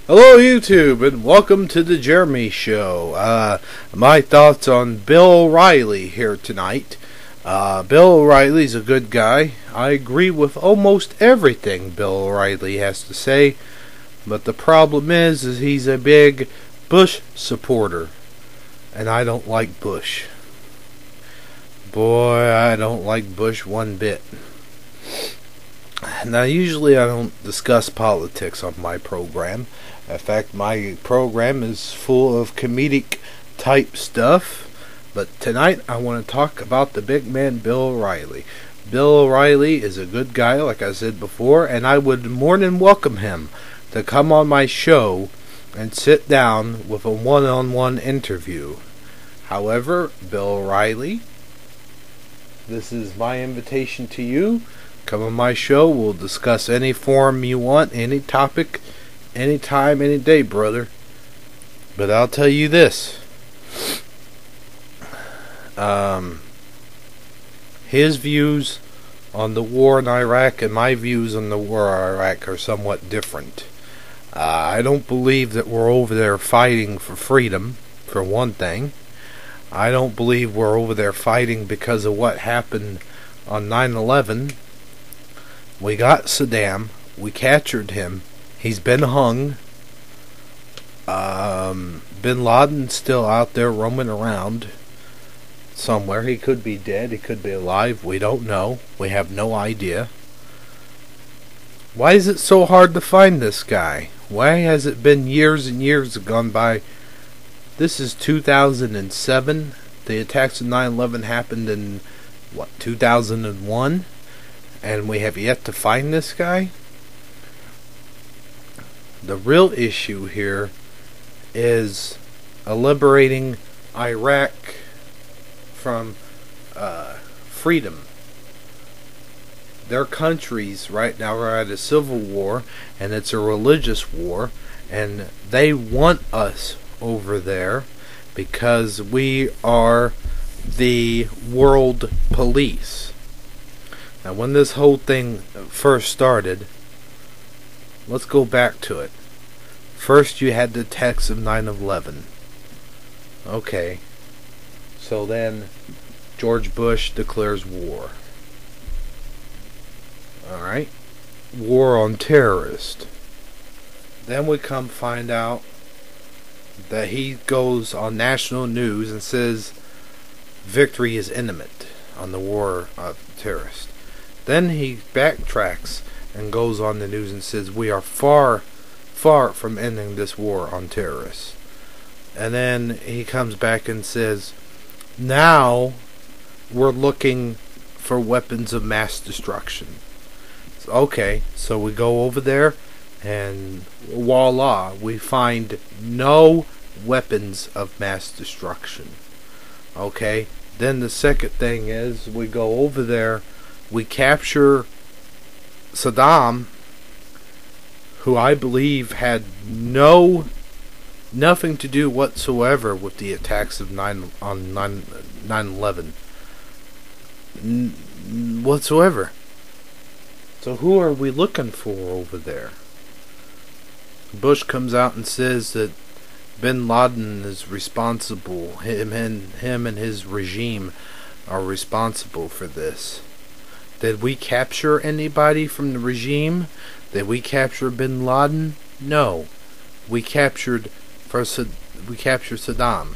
Hello YouTube and welcome to the Jeremy Show. My thoughts on Bill O'Reilly here tonight. Bill O'Reilly's a good guy. I agree with almost everything Bill O'Reilly has to say. But the problem is he's a big Bush supporter. And I don't like Bush. Boy, I don't like Bush one bit. Now, usually I don't discuss politics on my program. In fact, my program is full of comedic type stuff. But tonight I want to talk about the big man Bill O'Reilly. Bill O'Reilly is a good guy, like I said before, and I would more than welcome him to come on my show and sit down with a one-on-one interview. However, Bill O'Reilly, this is my invitation to you. Come on my show. We'll discuss any forum you want, any topic, anytime, any day, brother. But I'll tell you this. His views on the war in Iraq and my views on the war in Iraq are somewhat different. I don't believe that we're over there fighting for freedom, for one thing. I don't believe we're over there fighting because of what happened on 9/11. We got Saddam. We captured him. He's been hung. Bin Laden's still out there roaming around somewhere. He could be dead. He could be alive. We don't know. We have no idea. Why is it so hard to find this guy? Why has it been years and years gone by? This is 2007. The attacks of 9/11 happened in, 2001? And we have yet to find this guy? The real issue here is liberating Iraq from freedom. Their countries right now are at a civil war, and it's a religious war, and they want us over there because we are the world police. Now, when this whole thing first started, let's go back to it. First, you had the attacks of 9/11. Okay. So then, George Bush declares war. Alright? War on terrorists. Then we come find out that he goes on national news and says victory is imminent on the war of terrorists. Then he backtracks and goes on the news and says we are far, far from ending this war on terrorists. And then he comes back and says, now we're looking for weapons of mass destruction. Okay, so we go over there and voila, we find no weapons of mass destruction. Okay, then the second thing is we go over there, we capture Saddam, who I believe had nothing to do whatsoever with the attacks of 9/11 whatsoever. So who are we looking for over there? Bush comes out and says that Bin Laden is responsible. Him and his regime are responsible for this. Did we capture anybody from the regime? Did we capture Bin Laden? No. We captured Saddam.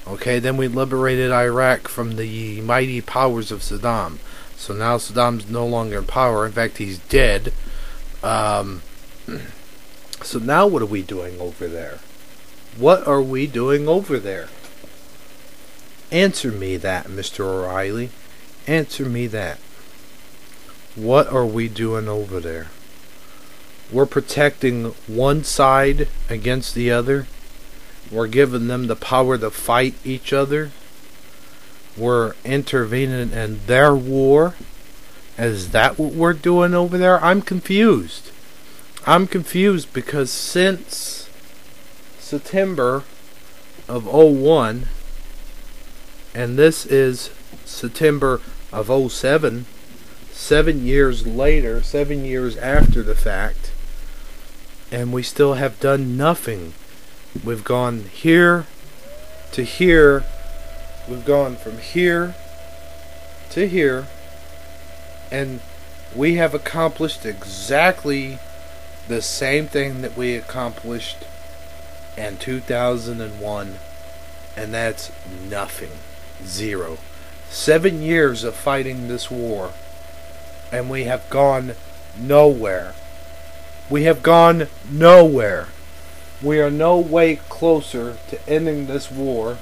Okay, then we liberated Iraq from the mighty powers of Saddam. So now Saddam's no longer in power. In fact, he's dead. So now what are we doing over there? What are we doing over there? Answer me that, Mr. O'Reilly. Answer me that. What are we doing over there? We're protecting one side against the other. We're giving them the power to fight each other. We're intervening in their war. Is that what we're doing over there? I'm confused. I'm confused because since September of 01, and this is September of 07, 7 years later, 7 years after the fact, and we still have done nothing. We've gone here to here. We've gone from here to here, and we have accomplished exactly the same thing that we accomplished in 2001, and that's nothing. Zero. 7 years of fighting this war, and we have gone nowhere. We have gone nowhere. We are no way closer to ending this war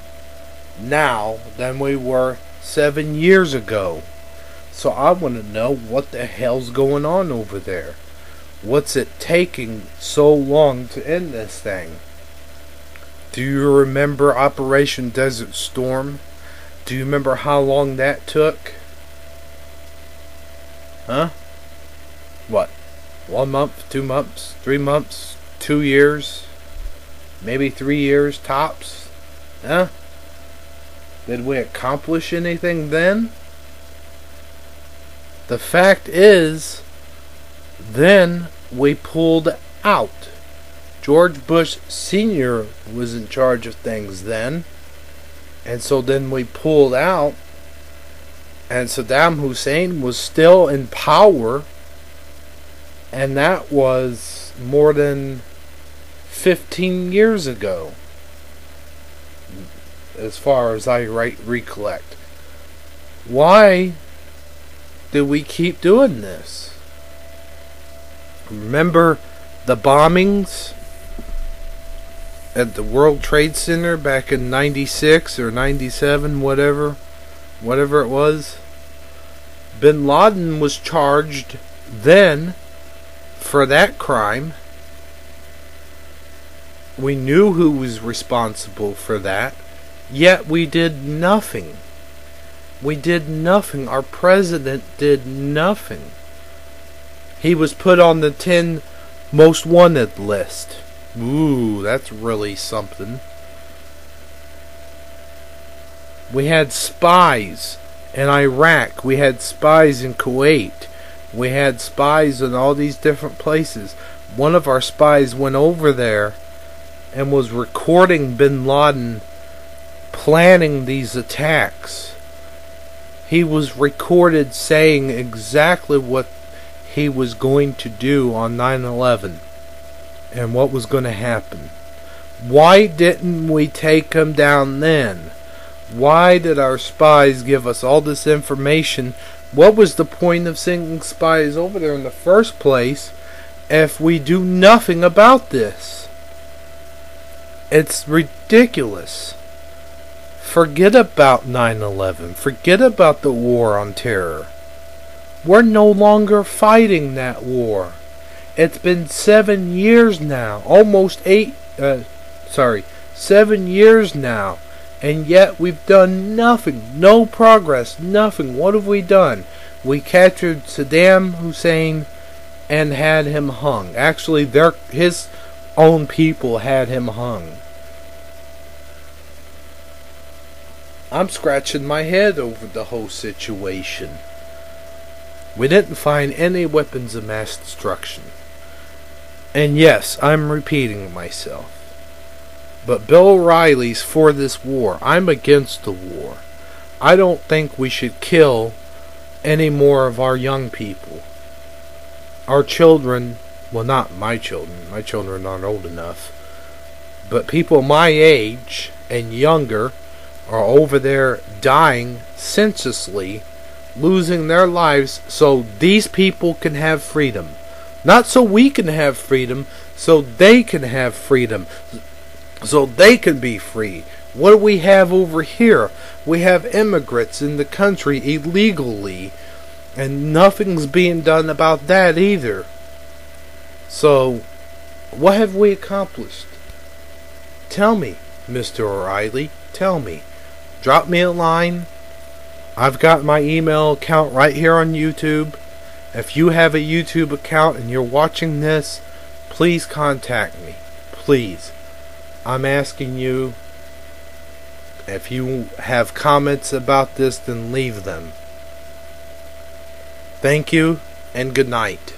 now than we were 7 years ago. So I want to know what the hell's going on over there. What's it taking so long to end this thing? Do you remember Operation Desert Storm? Do you remember how long that took? Huh? What? 1 month, 2 months, 3 months, 2 years, maybe 3 years tops? Huh? Did we accomplish anything then? The fact is, then we pulled out. George Bush Sr. was in charge of things then. And so then we pulled out, and Saddam Hussein was still in power, and that was more than 15 years ago, as far as I recollect. Why do we keep doing this? Remember the bombings at the World Trade Center back in 96 or 97, whatever it was? Bin Laden was charged then for that crime. We knew who was responsible for that, yet we did nothing. We did nothing. Our president did nothing. He was put on the 10 most wanted list. Ooh, that's really something. We had spies in Iraq. We had spies in Kuwait. We had spies in all these different places. One of our spies went over there and was recording Bin Laden planning these attacks. He was recorded saying exactly what he was going to do on 9/11 and what was going to happen. Why didn't we take him down then? Why did our spies give us all this information? What was the point of sending spies over there in the first place if we do nothing about this? It's ridiculous. Forget about 9/11. Forget about the war on terror. We're no longer fighting that war. It's been 7 years now. Almost 7 years now. And yet we've done nothing. No progress. Nothing. What have we done? We captured Saddam Hussein and had him hung. Actually, his own people had him hung. I'm scratching my head over the whole situation. We didn't find any weapons of mass destruction. And yes, I'm repeating myself. But Bill O'Reilly's for this war. I'm against the war. I don't think we should kill any more of our young people. Our children, well, not my children. My children aren't old enough. But people my age and younger are over there dying senselessly, losing their lives so these people can have freedom. Not so we can have freedom, so they can have freedom. So they can be free. What do we have over here? We have immigrants in the country illegally, and nothing's being done about that either. So, what have we accomplished? Tell me, Mr. O'Reilly. Tell me. Drop me a line. I've got my email account right here on YouTube. If you have a YouTube account and you're watching this, please contact me. Please. I'm asking you. If you have comments about this, then leave them. Thank you, and good night.